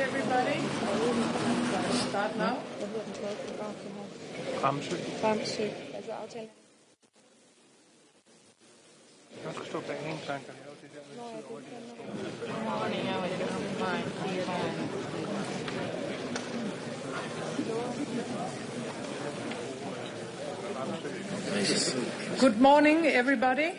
everybody. Start now. Ramsø. Altså aftalen. Jeg skal stå bag en tank og lave det der med tid over det. Good morning, everybody.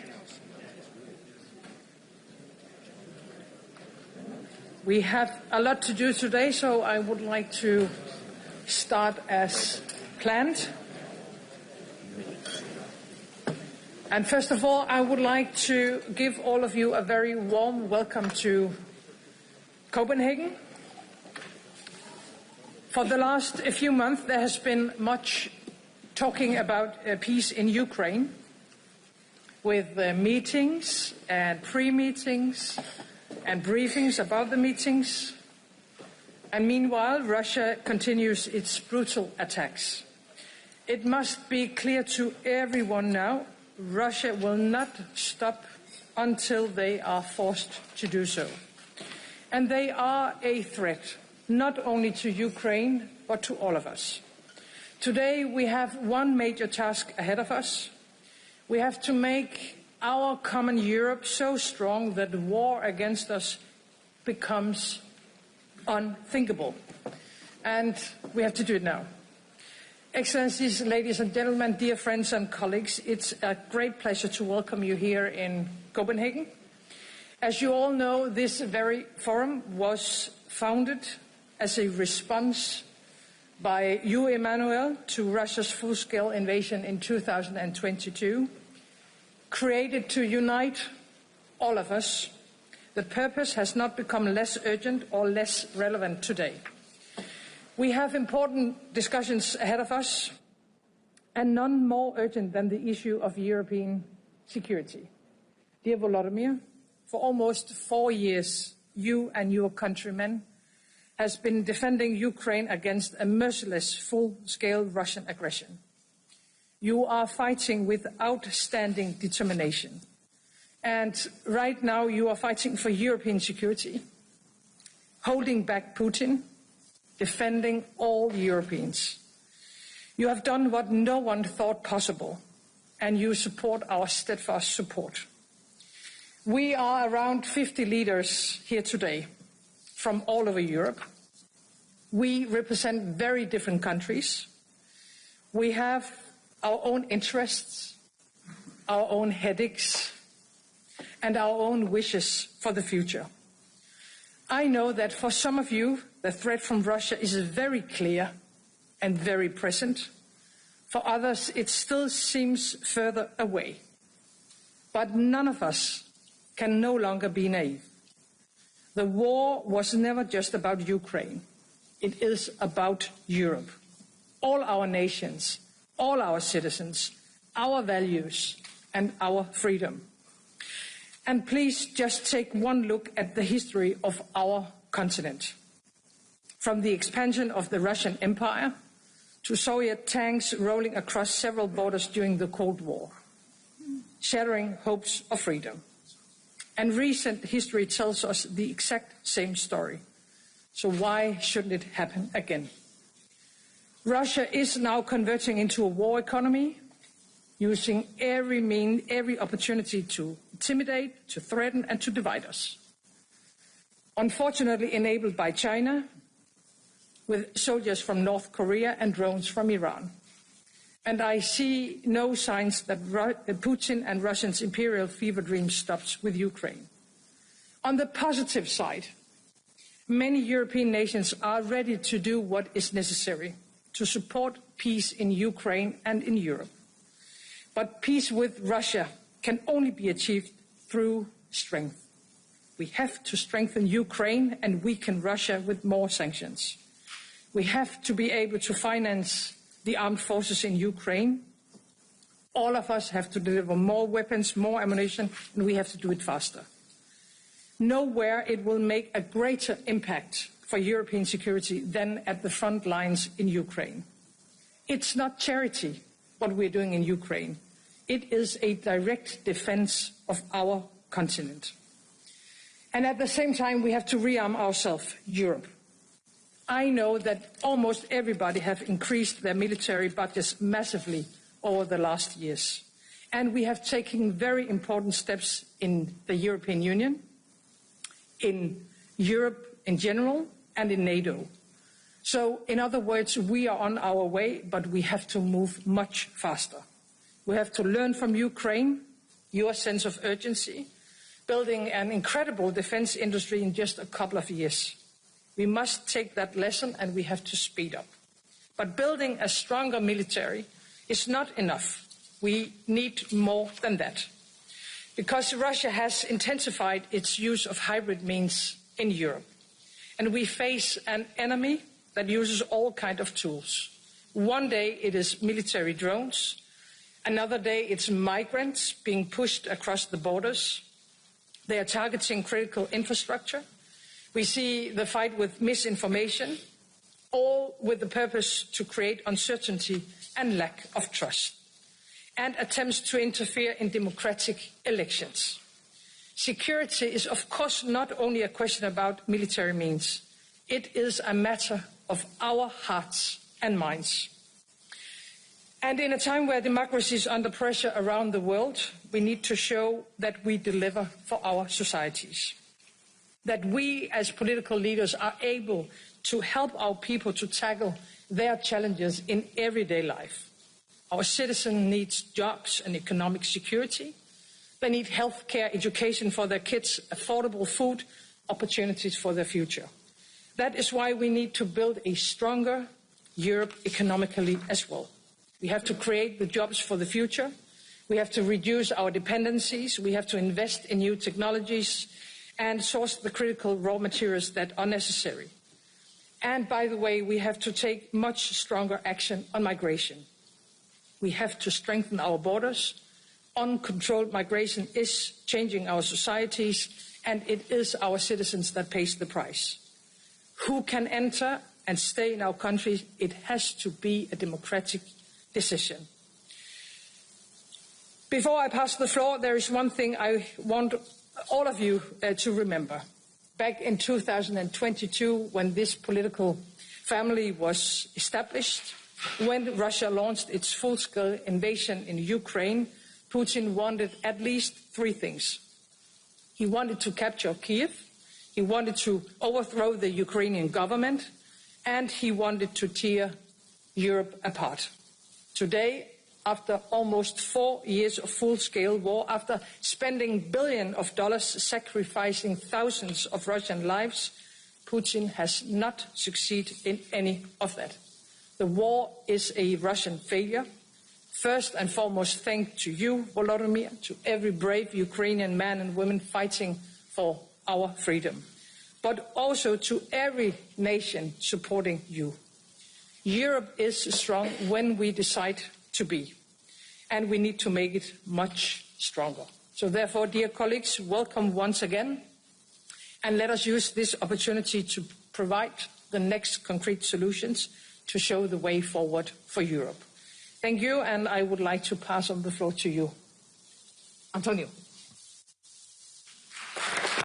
We have a lot to do today, so I would like to start as planned. And first of all, I would like to give all of you a very warm welcome to Copenhagen. For the last few months, there has been much talking about peace in Ukraine, with meetings and pre-meetings and briefings about the meetings. And meanwhile, Russia continues its brutal attacks. It must be clear to everyone now, Russia will not stop until they are forced to do so. And they are a threat, not only to Ukraine, but to all of us. Today, we have one major task ahead of us. We have to make our common Europe so strong that the war against us becomes unthinkable. And we have to do it now. Excellencies, ladies and gentlemen, dear friends and colleagues, it's a great pleasure to welcome you here in Copenhagen. As you all know, this very forum was founded as a response by you, Emmanuel, to Russia's full-scale invasion in 2022, created to unite all of us. The purpose has not become less urgent or less relevant today. We have important discussions ahead of us, and none more urgent than the issue of European security. Dear Volodymyr, for almost 4 years, you and your countrymen has been defending Ukraine against a merciless full-scale Russian aggression. You are fighting with outstanding determination. And right now you are fighting for European security, holding back Putin, defending all Europeans. You have done what no one thought possible, and you support our steadfast support. We are around 50 leaders here today from all over Europe. We represent very different countries. We have our own interests, our own headaches, and our own wishes for the future. I know that for some of you, the threat from Russia is very clear and very present. For others, it still seems further away. But none of us can no longer be naive. The war was never just about Ukraine. It is about Europe. All our nations, all our citizens, our values, and our freedom. And please just take one look at the history of our continent. From the expansion of the Russian Empire to Soviet tanks rolling across several borders during the Cold War, shattering hopes of freedom. And recent history tells us the exact same story. So why shouldn't it happen again? Russia is now converting into a war economy, using every opportunity to intimidate, to threaten, and to divide us. Unfortunately enabled by China, with soldiers from North Korea and drones from Iran. And I see no signs that Putin and Russia's imperial fever dream stops with Ukraine. On the positive side, many European nations are ready to do what is necessary to support peace in Ukraine and in Europe. But peace with Russia can only be achieved through strength. We have to strengthen Ukraine and weaken Russia with more sanctions. We have to be able to finance the armed forces in Ukraine. All of us have to deliver more weapons, more ammunition, and we have to do it faster. Nowhere it will make a greater impact for European security than at the front lines in Ukraine. It's not charity, what we're doing in Ukraine. It is a direct defense of our continent. And at the same time, we have to rearm ourselves, Europe. I know that almost everybody have increased their military budgets massively over the last years. And we have taken very important steps in the European Union, in Europe in general, and in NATO. So, in other words, we are on our way, but we have to move much faster. We have to learn from Ukraine, your sense of urgency, building an incredible defense industry in just a couple of years. We must take that lesson and we have to speed up. But building a stronger military is not enough. We need more than that. Because Russia has intensified its use of hybrid means in Europe. And we face an enemy that uses all kinds of tools. One day it is military drones. Another day it's migrants being pushed across the borders. They are targeting critical infrastructure. We see the fight with misinformation, all with the purpose to create uncertainty and lack of trust, and attempts to interfere in democratic elections. Security is, of course, not only a question about military means. It is a matter of our hearts and minds. And in a time where democracy is under pressure around the world, we need to show that we deliver for our societies. That we as political leaders are able to help our people to tackle their challenges in everyday life. Our citizens need jobs and economic security. They need health care, education for their kids, affordable food, opportunities for their future. That is why we need to build a stronger Europe economically as well. We have to create the jobs for the future. We have to reduce our dependencies. We have to invest in new technologies and source the critical raw materials that are necessary. And by the way, we have to take much stronger action on migration. We have to strengthen our borders. Uncontrolled migration is changing our societies, and it is our citizens that pays the price. Who can enter and stay in our country? It has to be a democratic decision. Before I pass the floor, there is one thing I want all of you to remember. Back in 2022, when this political family was established, when Russia launched its full-scale invasion in Ukraine, Putin wanted at least three things. He wanted to capture Kyiv, he wanted to overthrow the Ukrainian government, and he wanted to tear Europe apart. Today, after almost 4 years of full-scale war, after spending billions of dollars sacrificing thousands of Russian lives, Putin has not succeeded in any of that. The war is a Russian failure. First and foremost, thanks to you, Volodymyr, to every brave Ukrainian man and woman fighting for our freedom, but also to every nation supporting you. Europe is strong when we decide to be, and we need to make it much stronger. So therefore, dear colleagues, welcome once again, and let us use this opportunity to provide the next concrete solutions to show the way forward for Europe. Thank you, and I would like to pass on the floor to you. Antonio.